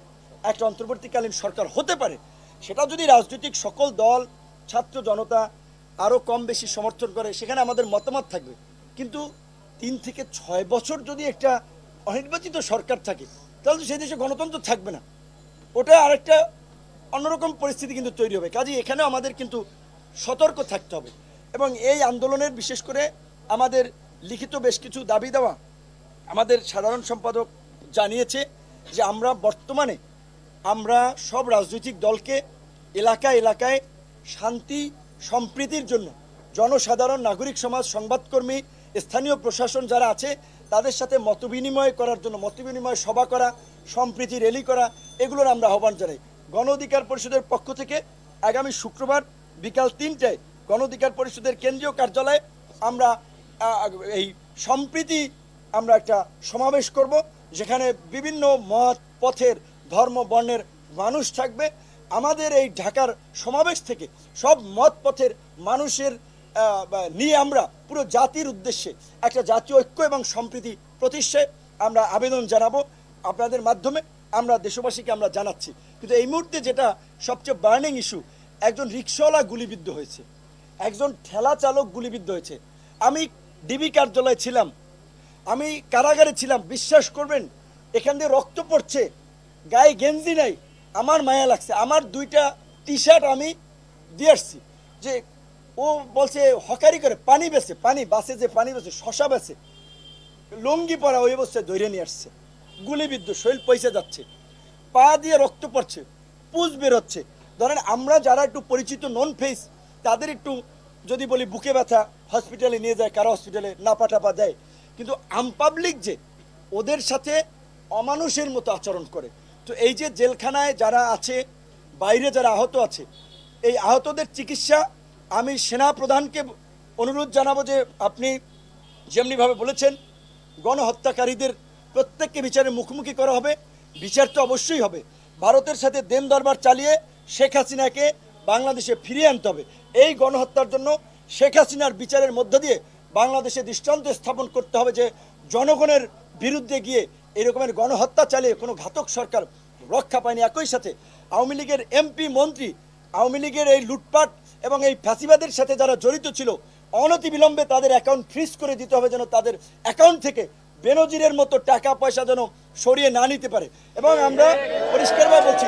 একটা অন্তর্বর্তীকালীন সরকার হতে পারে। সেটা যদি রাজনৈতিক সকল দল, ছাত্র জনতা আরও কম বেশি সমর্থন করে, সেখানে আমাদের মতামত থাকবে। কিন্তু 3 থেকে 6 বছর যদি একটা অনির্বাচিত সরকার থাকে, তাহলে তো সেই দেশে গণতন্ত্র থাকবে না, ওটা আরেকটা অন্যরকম পরিস্থিতি কিন্তু তৈরি হবে। কাজেই এখানে আমাদের কিন্তু সতর্ক থাকতে হবে। এবং এই আন্দোলনের বিশেষ করে আমাদের লিখিত বেশ কিছু দাবি দেওয়া আমাদের সাধারণ সম্পাদক জানিয়েছে যে আমরা বর্তমানে সব রাজনৈতিক দলকে এলাকায় এলাকায় শান্তি সম্প্রীতির জন্য জনসাধারণ, নাগরিক সমাজ, সংবাদকর্মী, স্থানীয় প্রশাসন যারা আছে তাদের সাথে মতবিনিময় করার জন্য, মতবিনিময় সভা করা, সম্প্রীতি র্যালি করা, এগুলোর আমরা আহ্বান জানাই। গণ অধিকার পরিষদের পক্ষ থেকে আগামী শুক্রবার বিকাল 3টায় গণ অধিকার পরিষদের কেন্দ্রীয় কার্যালয়ে আমরা এই সম্প্রীতি আমরা একটা সমাবেশ করব, যেখানে বিভিন্ন মত, পথের, ধর্ম, বর্ণের মানুষ থাকবে। আমাদের এই ঢাকার সমাবেশ থেকে সব মত পথের মানুষের নিয়ে আমরা পুরো জাতির উদ্দেশ্যে একটা জাতীয় ঐক্য এবং সম্প্রীতি প্রতিষ্ঠায় আমরা আবেদন জানাবো। আপনাদের মাধ্যমে আমরা দেশবাসীকে আমরা জানাচ্ছি। কিন্তু এই মুহূর্তে যেটা সবচেয়ে বার্নিং ইস্যু, একজন রিকশাওয়ালা গুলিবিদ্ধ হয়েছে, একজন ঠেলা চালক গুলিবিদ্ধ হয়েছে। আমি ডিবি কার্যালয়ে ছিলাম, আমি কারাগারে ছিলাম, বিশ্বাস করবেন এখান দিয়ে রক্ত পড়ছে, গায়ে গেঞ্জি নাই, আমার মায়া লাগছে। আমার 2টা টি-শার্ট আমি দিয়ে আসছি, যে ও বলছে হকারি করে পানি বেছে, পানি বাসে যে পানি বেছে, শশা বেছে, লুঙ্গি পরা, ওই অবস্থায় ধরে নিয়ে আসছে, গুলিবিদ্ধ, শরীর পয়সা যাচ্ছে, পা দিয়ে রক্ত পড়ছে, পুজ বেরোচ্ছে। ধরেন আমরা যারা একটু পরিচিত নন ফেস, তাদের একটু যদি বলি বুকে ব্যথা, হসপিটালে নিয়ে যায়, কারো হসপিটালে নাপা টাপা দেয়। কিন্তু আমপাবলিক যে ওদের সাথে অমানুষের মতো আচরণ করে। তো এই যে জেলখানায় যারা আছে, বাইরে যারা আহত আছে, এই আহতদের চিকিৎসা আমি সেনা প্রধানকে অনুরোধ জানাবো যে আপনি যেমনিভাবে বলেছেন গণহত্যাকারীদের প্রত্যেককে বিচারের মুখোমুখি করা হবে, বিচার তো অবশ্যই হবে। ভারতের সাথে দেন দরবার চালিয়ে শেখ হাসিনাকে বাংলাদেশে ফিরিয়ে আনতে হবে। এই গণহত্যার জন্য শেখ হাসিনার বিচারের মধ্য দিয়ে বাংলাদেশে দৃষ্টান্ত স্থাপন করতে হবে যে জনগণের বিরুদ্ধে গিয়ে এরকমের গণহত্যা চালিয়ে কোনো ঘাতক সরকার রক্ষা পায়নি। একই সাথে আওয়ামী লীগের এমপি মন্ত্রী, আওয়ামী লীগের এই লুটপাট এবং এই ফ্যাসিবাদের সাথে যারা জড়িত ছিল, অনতিবিলম্বে তাদের অ্যাকাউন্ট ফ্রিজ করে দিতে হবে, যেন তাদের অ্যাকাউন্ট থেকে বেনজিরের মতো টাকা পয়সা যেন সরিয়ে না নিতে পারে। এবং আমরা পরিষ্কারভাবে বলছি,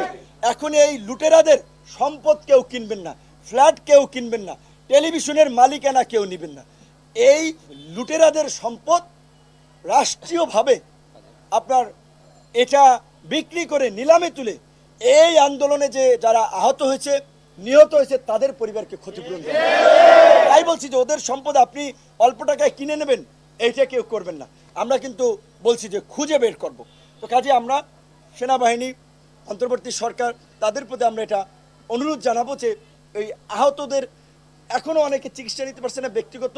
এখন এই লুটেরাদের সম্পদ কেউ কিনবেন না, ফ্ল্যাট কেউ কিনবেন না, টেলিভিশনের মালিকানা কেউ নেবেন না। এই লুটেরাদের সম্পদ রাষ্ট্রীয়ভাবে আপনার এটা বিক্রি করে নিলামে তুলে এই আন্দোলনে যে যারা আহত হয়েছে, নিহত হয়েছে, তাদের পরিবারকে ক্ষতিপূরণ দেবে। তাই বলছি যে ওদের সম্পদ আপনি অল্প টাকায় কিনে নেবেন, এইটা কেউ করবেন না। আমরা কিন্তু বলছি যে খুঁজে বের করব। তো কাজে আমরা সেনাবাহিনী, অন্তর্বর্তী সরকার, তাদের প্রতি আমরা এটা অনুরোধ জানাবো যে এই আহতদের এখনও অনেকে চিকিৎসা নিতে পারছে না, ব্যক্তিগত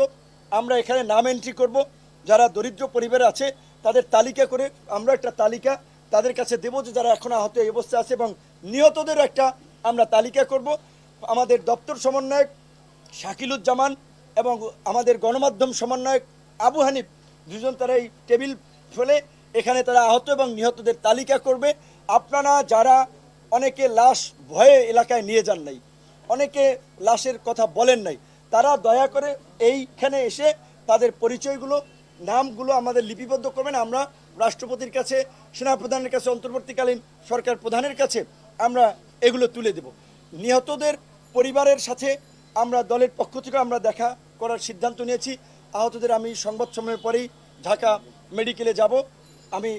আমরা এখানে নাম এন্ট্রি করব। যারা দরিদ্র পরিবার আছে তাদের তালিকা করে আমরা একটা তালিকা তাদের কাছে দেবো যে যারা এখন আহত এই অবস্থায় আছে, এবং নিহতদেরও একটা আমরা তালিকা করব। আমাদের দপ্তর সমন্বয়ক শাকিলুজ্জামান এবং আমাদের গণমাধ্যম সমন্বয়ক আবু হানিফ দুজন তারা এই টেবিল ফেলে এখানে তারা আহত এবং নিহতদের তালিকা করবে। আপনারা যারা অনেকে লাশ ভয়ে এলাকায় নিয়ে যান নাই, অনেকে লাশের কথা বলেন নাই, তারা দয়া করে এইখানে এসে তাদের পরিচয়গুলো, নামগুলো আমাদের লিপিবদ্ধ করবেন। আমরা রাষ্ট্রপতির কাছে, সেনাপ্রধানের কাছে, অন্তর্বর্তীকালীন সরকার প্রধানের কাছে আমরা এগুলো তুলে দেব। নিহতদের পরিবারের সাথে আমরা দলের পক্ষ থেকে আমরা দেখা করার সিদ্ধান্ত নিয়েছি। আহতদের আমি সংবাদ সম্মেলনের পরেই ঢাকা মেডিকেলে যাব। আমি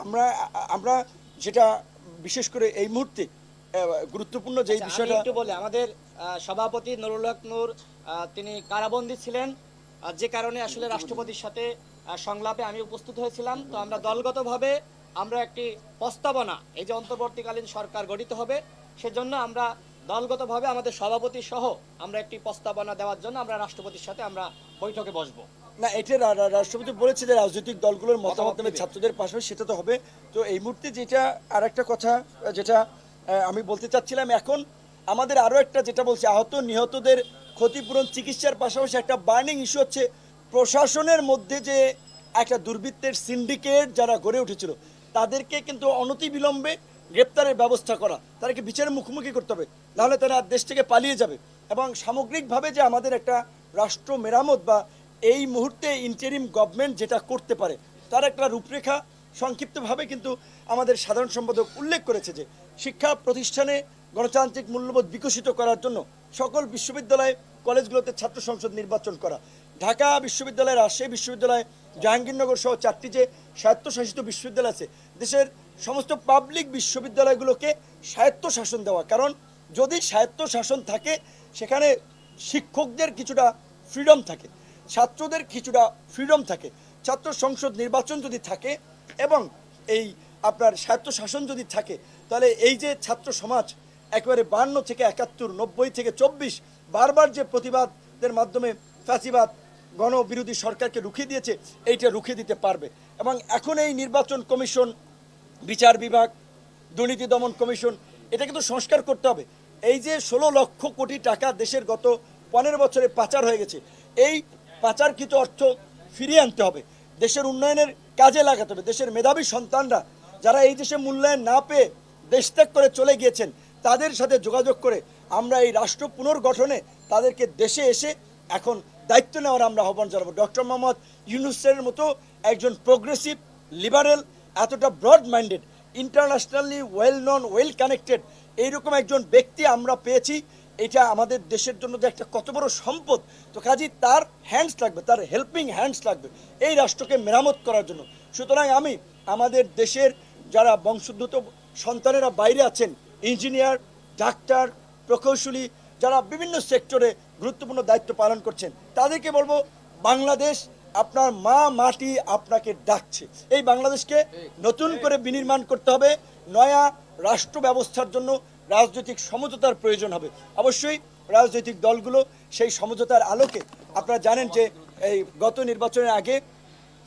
আমরা আমরা যেটা বিশেষ করে এই মুহূর্তে গুরুত্বপূর্ণ যে বিষয়টা একটু বলে, আমাদের সভাপতি নুরুল হক নূর তিনি কারাবন্দী ছিলেন, যে কারণে আসলে রাষ্ট্রপতির সাথে সংলাপে আমি উপস্থিত হয়েছিলাম। তো আমরা দলগতভাবে আমরা একটি প্রস্তাবনা, এই যে অন্তর্বর্তীকালীন সরকার গঠিত হবে, সেজন্য আমরা দলগতভাবে আমাদের সভাপতি সহ আমরা একটি প্রস্তাবনা দেওয়ার জন্য আমরা রাষ্ট্রপতির সাথে আমরা বৈঠকে বসবো। না, এটা রাষ্ট্রপতি বলেছে যে রাজনৈতিক দলগুলোর মতামত নেবে ছাত্রদের পাশাপাশি, সেটা তো হবে। তো এই মুহূর্তে যেটা আর একটা কথা যেটা আমি বলতে চাচ্ছিলাম, এখন আমাদের আরও একটা যেটা বলছে, আহত নিহতদের ক্ষতিপূরণ চিকিৎসার পাশাপাশি একটা বার্নিং ইস্যু হচ্ছে প্রশাসনের মধ্যে যে একটা দুর্বৃত্তের সিন্ডিকেট যারা গড়ে উঠেছিল, তাদেরকে কিন্তু অনতিবিলম্বে গ্রেপ্তারের ব্যবস্থা করা, তাদেরকে বিচারের মুখোমুখি করতে হবে, নাহলে তারা দেশ থেকে পালিয়ে যাবে। এবং সামগ্রিকভাবে যে আমাদের একটা রাষ্ট্র মেরামত বা এই মুহূর্তে ইন্টারিম গভর্নমেন্ট যেটা করতে পারে তার একটা রূপরেখা সংক্ষিপ্তভাবে কিন্তু আমাদের সাধারণ সম্পাদক উল্লেখ করেছে যে শিক্ষা প্রতিষ্ঠানে গণতান্ত্রিক মূল্যবোধ বিকশিত করার জন্য সকল বিশ্ববিদ্যালয় কলেজগুলোতে ছাত্র সংসদ নির্বাচন করা, ঢাকা বিশ্ববিদ্যালয়, রাজশাহী বিশ্ববিদ্যালয়, জাহাঙ্গীরনগর সহ 4টি যে স্বায়ত্তশাসিত বিশ্ববিদ্যালয় আছে, দেশের সমস্ত পাবলিক বিশ্ববিদ্যালয়গুলোকে স্বায়ত্তশাসন দেওয়া। কারণ যদি স্বায়ত্তশাসন থাকে সেখানে শিক্ষকদের কিছুটা ফ্রিডম থাকে, ছাত্রদের কিছুটা ফ্রিডম থাকে, ছাত্র সংসদ নির্বাচন যদি থাকে এবং এই আপনার স্বায়ত্তশাসন যদি থাকে, তাহলে এই যে ছাত্র সমাজ একেবারে 52 থেকে 71, 90 থেকে 24 বারবার যে প্রতিবাদের মাধ্যমে ফ্যাসিবাদ গণবিরোধী সরকারকে রুখে দিয়েছে, এইটা রুখে দিতে পারবে। এবং এখন এই নির্বাচন কমিশন, বিচার বিভাগ, দুর্নীতি দমন কমিশন, এটা কিন্তু সংস্কার করতে হবে। এই যে 16 লক্ষ কোটি টাকা দেশের গত 15 বছরে পাচার হয়ে গেছে, এই পাচারকৃত অর্থ ফিরিয়ে আনতে হবে, দেশের উন্নয়নের কাজে লাগাতে হবে। দেশের মেধাবী সন্তানরা যারা এই দেশে মূল্যায়ন না পেয়ে দেশত্যাগ করে চলে গিয়েছেন, তাদের সাথে যোগাযোগ করে আমরা এই রাষ্ট্র পুনর্গঠনে তাদেরকে দেশে এসে এখন দায়িত্ব নেওয়ার আমরা আহ্বান জানাবো। ডক্টর মোহাম্মদ ইউনূসের মতো একজন প্রোগ্রেসিভ, লিবারেল, এতটা broad minded, internationally well known, well connected এইরকম একজন ব্যক্তি আমরা পেয়েছি। এটা আমাদের দেশের জন্য যে একটা কত বড় সম্পদ। তো কাজী তার হ্যান্ডস লাগবে, তার হেল্পিং হ্যান্ডস লাগবে এই রাষ্ট্রকে মেরামত করার জন্য। সুতরাং আমি আমাদের দেশের যারা বংশোদ্ভূত সন্তানেরা বাইরে আছেন, ইঞ্জিনিয়ার, ডাক্তার, প্রকৌশলী, যারা বিভিন্ন সেক্টরে গুরুত্বপূর্ণ দায়িত্ব পালন করছেন, তাদেরকে বলবো বাংলাদেশ, আপনার মা মাটি আপনাকে ডাকছে। এই বাংলাদেশকে নতুন করে বিনির্মাণ করতে হবে। নয়া রাষ্ট্র ব্যবস্থার জন্য রাজনৈতিক সমঝোতার প্রয়োজন হবে। অবশ্যই রাজনৈতিক দলগুলো সেই সমঝোতার আলোকে, আপনারা জানেন যে এই গত নির্বাচনের আগে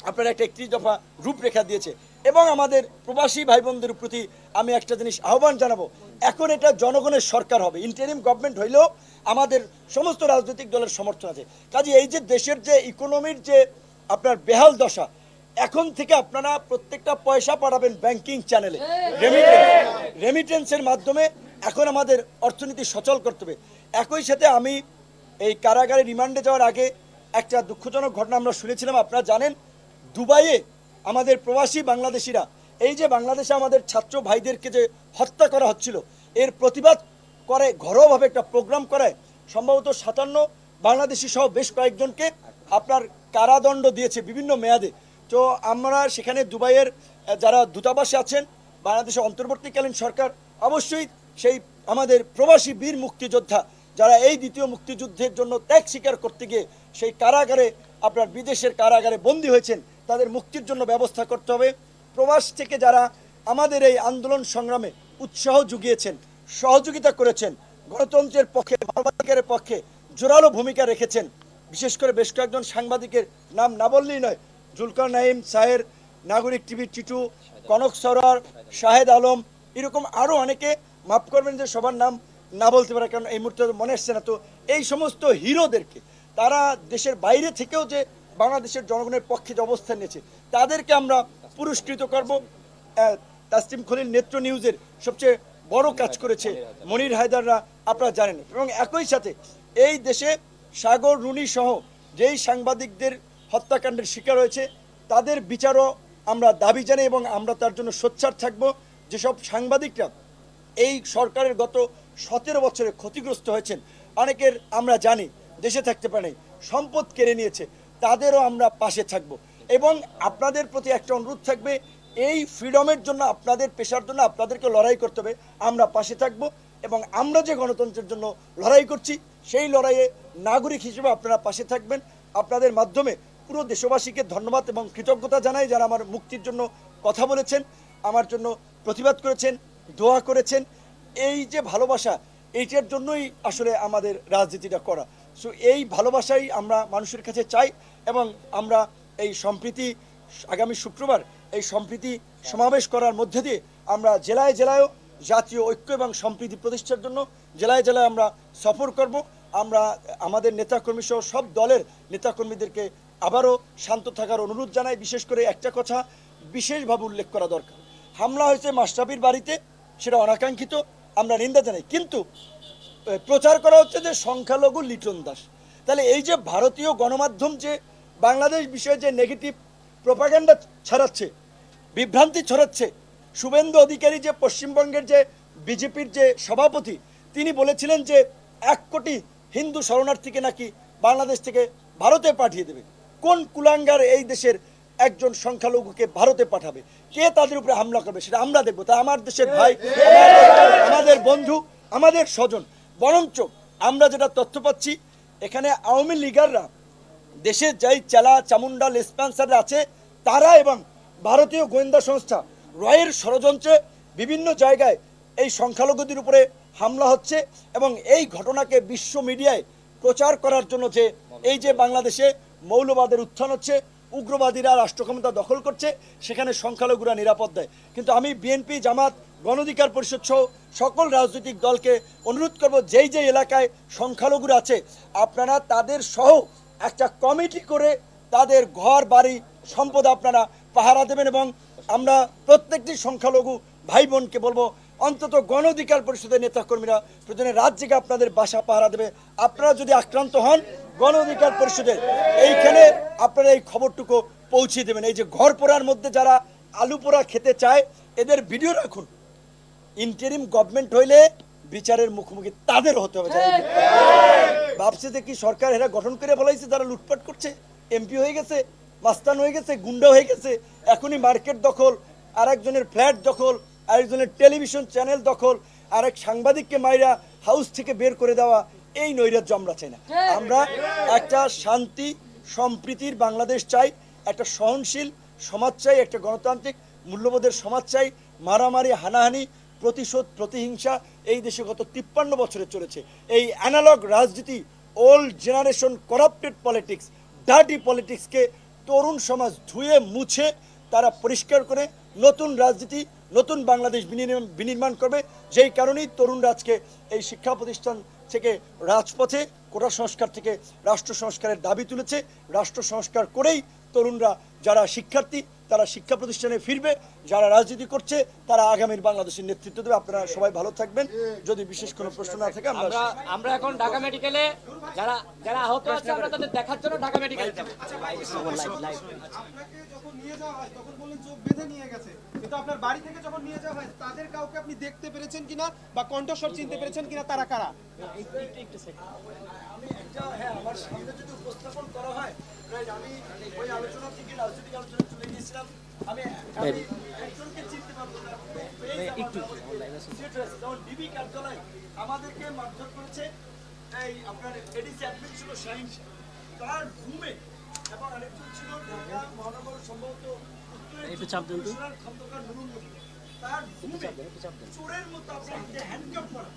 আপনারা একটা 31 দফা রূপরেখা দিয়েছে। এবং আমাদের প্রবাসী ভাই বোনদের প্রতি আমি একটা জিনিস আহ্বান জানাবো, এখন এটা জনগণের সরকার হবে। ইন্টারিম গভর্নমেন্ট হইলেও আমাদের সমস্ত রাজনৈতিক দলের সমর্থন আছে। কাজে এই যে দেশের যে ইকোনমির যে আপনার বেহাল দশা, এখন থেকে আপনারা প্রত্যেকটা পয়সা পাঠাবেন ব্যাংকিং চ্যানেলে, রেমিটেন্সের মাধ্যমে এখন আমাদের অর্থনীতি সচল করতে হবে। একই সাথে আমি এই কারাগারে রিমান্ডে যাওয়ার আগে একটা দুঃখজনক ঘটনা আমরা শুনেছিলাম। আপনারা জানেন দুবাইয়ে আমাদের প্রবাসী বাংলাদেশিরা এই যে বাংলাদেশে আমাদের ছাত্র ভাইদেরকে যে হত্যা করা হচ্ছিল এর প্রতিবাদ করে ঘরোয়াভাবে একটা প্রোগ্রাম করে সম্ভবত 57 বাংলাদেশি সহ বেশ কয়েকজনকে আপনার কারাদণ্ড দিয়েছে বিভিন্ন মেয়াদে। তো আমরা সেখানে দুবাইয়ের যারা দূতাবাসে আছেন, বাংলাদেশের অন্তর্বর্তীকালীন সরকার অবশ্যই সেই আমাদের প্রবাসী বীর মুক্তিযোদ্ধা যারা এই দ্বিতীয় মুক্তিযুদ্ধের জন্য ত্যাগ স্বীকার করতে গিয়ে সেই কারাগারে আপনার বিদেশের কারাগারে বন্দী হয়েছেন, তাদের মুক্তির জন্য ব্যবস্থা করতে হবে। প্রবাস থেকে যারা আমাদের এই আন্দোলন সংগ্রামে উৎসাহ জুগিয়েছেন, সহযোগিতা করেছেন, গণতন্ত্রের পক্ষে মানবাধিকারের পক্ষে জোরালো ভূমিকা রেখেছেন, বিশেষ করে বেশ কয়েকজন সাংবাদিকের নাম না বললেই নয়, জুলকার নাইম, সাহের, নাগরিক টিভি টিটু, কনক সরার, শাহেদ আলম, এরকম আরও অনেকে, মাফ করবেন যে সবার নাম না বলতে পারে কারণ এই মুহূর্তে মনে আসছে না। তো এই সমস্ত হিরোদেরকে, তারা দেশের বাইরে থেকেও যে বাংলাদেশের জনগণের পক্ষে যে অবস্থান নিয়েছে তাদেরকে আমরা পুরস্কৃত করব। তাসলিম খলিল নেত্র নিউজের সবচেয়ে বড় কাজ করেছে মনির হায়দাররা, আপনারা জানেন। এবং একই সাথে এই দেশে সাগর রুনি সহ যেই সাংবাদিকদের হত্যাকাণ্ডের শিকার হয়েছে তাদের বিচারও আমরা দাবি জানাই এবং আমরা তার জন্য সোচ্চার থাকব। যেসব সাংবাদিকরা এই সরকারের গত 17 বছরে ক্ষতিগ্রস্ত হয়েছেন, অনেকের আমরা জানি দেশে থাকতে পারে, সম্পদ কেড়ে নিয়েছে, তাদেরও আমরা পাশে থাকব। এবং আপনাদের প্রতি একটা অনুরোধ থাকবে, এই ফ্রিডমের জন্য আপনাদের পেশার জন্য আপনাদেরকে লড়াই করতে হবে, আমরা পাশে থাকব। এবং আমরা যে গণতন্ত্রের জন্য লড়াই করছি সেই লড়াইয়ে নাগরিক হিসেবে আপনারা পাশে থাকবেন। আপনাদের মাধ্যমে পুরো দেশবাসীকে ধন্যবাদ এবং কৃতজ্ঞতা জানাই যারা আমার মুক্তির জন্য কথা বলেছেন, আমার জন্য প্রতিবাদ করেছেন, দোয়া করেছেন। এই যে ভালোবাসা, এইটার জন্যই আসলে আমাদের রাজনীতিটা করা। সো এই ভালোবাসাই আমরা মানুষের কাছে চাই এবং আমরা এই সম্প্রীতি আগামী শুক্রবার এই সম্প্রীতি সমাবেশ করার মধ্যে দিয়ে আমরা জেলায় জেলায়ও জাতীয় ঐক্য এবং সম্প্রীতি প্রতিষ্ঠার জন্য জেলায় জেলায় আমরা সফর করব। আমরা আমাদের নেতাকর্মী সহ সব দলের নেতাকর্মীদেরকে আবারও শান্ত থাকার অনুরোধ জানাই। বিশেষ করে একটা কথা বিশেষভাবে উল্লেখ করা দরকার, হামলা হয়েছে মাশরাফির বাড়িতে, সেটা অনাকাঙ্ক্ষিত, আমরা নিন্দা জানাই, কিন্তু প্রচার করা হচ্ছে যে সংখ্যালঘু লিটন দাস। তাহলে এই যে ভারতীয় গণমাধ্যম যে বাংলাদেশ বিষয়ে যে নেগেটিভ প্রোপাগান্ডা ছড়াচ্ছে, বিভ্রান্তি ছড়াচ্ছে, শুভেন্দু অধিকারী যে পশ্চিমবঙ্গের যে বিজেপির যে সভাপতি, তিনি বলেছিলেন যে 1 কোটি হিন্দু শরণার্থীকে নাকি বাংলাদেশ থেকে ভারতে পাঠিয়ে দেবে। কোন কুলাঙ্গার এই দেশের একজন সংখ্যালঘুকে ভারতে পাঠাবে? কে তাদের উপরে হামলা করবে সেটা আমরা দেখবো। তা আমার দেশের ভাই, আমাদের বন্ধু, আমাদের স্বজন। বরঞ্চ আমরা যেটা তথ্য পাচ্ছি, এখানে আওয়ামী লীগাররা দেশের যাই চেলা চামুন্ডা লেসপেন্সাররা আছে তারা এবং ভারতীয় গোয়েন্দা সংস্থা রয়ের ষড়যন্ত্রে বিভিন্ন জায়গায় এই সংখ্যালঘুদের উপরে হামলা হচ্ছে এবং এই ঘটনাকে বিশ্ব মিডিয়ায় প্রচার করার জন্য যে এই যে বাংলাদেশে মৌলবাদের উত্থান হচ্ছে, উগ্রবাদীরা রাষ্ট্র ক্ষমতা দখল করছে, সেখানে সংখ্যালঘুরা নিরাপদ দেয়। কিন্তু আমি বিএনপি, জামাত, গণ অধিকার পরিষদ সহ সকল রাজনৈতিক দলকে অনুরোধ করব, যেই যে এলাকায় সংখ্যালঘুরা আছে আপনারা তাদের সহ একটা কমিটি করে তাদের ঘর বাড়ি সম্পদ আপনারা পাহারা দেবেন। এবং আমরা প্রত্যেকটি সংখ্যালঘু ভাই বোনকে বলবো, অন্তত গণ অধিকার পরিষদের নেতাকর্মীরা প্রয়োজনে রাত জেগে আপনাদের বাসা পাহারা দেবে। আপনারা যদি আক্রান্ত হন, গণ অধিকার পরিষদের এইখানে আপনারা এই খবরটুকু পৌঁছে দেবেন। এই যে ঘর পোড়ার মধ্যে যারা আলু পোড়া খেতে চায় এদের ভিডিও রাখুন। ইন্টারিম গভর্নমেন্ট হইলে বিচারের মুখোমুখি তাদের হতে হবে। ভাবছে যে কি সরকার এরা গঠন করে বলাইছে, যারা লুটপাট করছে, এমপি হয়ে গেছে, মাস্তান হয়ে গেছে, গুন্ডা হয়ে গেছে, এখনই মার্কেট দখল, আরেকজনের ফ্ল্যাট দখল, আরেকজনের টেলিভিশন চ্যানেল দখল, আরেক সাংবাদিককে মাইরা হাউস থেকে বের করে দেওয়া, এই নৈরাজ্য আমরা চাই না। আমরা একটা শান্তি সম্প্রীতির বাংলাদেশ চাই, একটা সহনশীল সমাজ চাই, একটা গণতান্ত্রিক মূল্যবোধের সমাজ চাই। মারামারি, হানাহানি, প্রতিশোধ, প্রতিহিংসা এই দেশে গত 53 বছরে চলেছে। এই অ্যানালগ রাজনীতি, old generation corrupted politics, dirty পলিটিক্সকে তরুণ সমাজ ধুয়ে মুছে তারা পরিষ্কার করে নতুন রাজনীতি, নতুন বাংলাদেশ বিনির্মাণ করবে। যেই কারণেই তরুণরা আজকে এই শিক্ষা প্রতিষ্ঠান থেকে রাজপথে কোটা সংস্কার থেকে রাষ্ট্র সংস্কারের দাবি তুলেছে। রাষ্ট্র সংস্কার করেই তরুণরা যারা শিক্ষার্থী তারা শিক্ষা প্রতিষ্ঠানে ফিরবে, যারা রাজনীতি করছে তারা আগামীর বাংলাদেশের নেতৃত্ব দেবে। আপনারা সবাই ভালো থাকবেন। যদি বিশেষ কোনো প্রশ্ন না থাকে আমরা এখন ঢাকা মেডিকেলে যারা যারা আহত আছে আমরা তাদের দেখার জন্য ঢাকা মেডিকেলে যাব। আপনাকে যখন নিয়ে যাওয়া হয় তখন বললেন চোখ বেঁধে নিয়ে গেছে, কিন্তু আপনার বাড়ি থেকে যখন নিয়ে যাওয়া হয় তাদের কাউকে আপনি দেখতে পেরেছেন কিনা বা কণ্ঠস্বর চিনতে পেরেছেন কিনা, তারা কারা? আমি একটা আমার সামনে যদি উপস্থাপন করা হয়, আমি ওই আলোচনা থেকে রাজনৈতিক আলোচনা চলে গিয়েছিলাম। আমি একজনকে চিনতে পারবো না। যেমন ডিবি কার্যালয় আমাদেরকে মারধর করেছে, এই আপনার এডিসি অ্যাডমিন ছিল শাহিন শাহ, তার রুমে, এবং আরেকজন ছিল ঢাকা মহানগর সম্ভবত খন্দকার নুরুল নবী, তার রুমে চোরের মতো আপনার হ্যান্ডকাপ করা।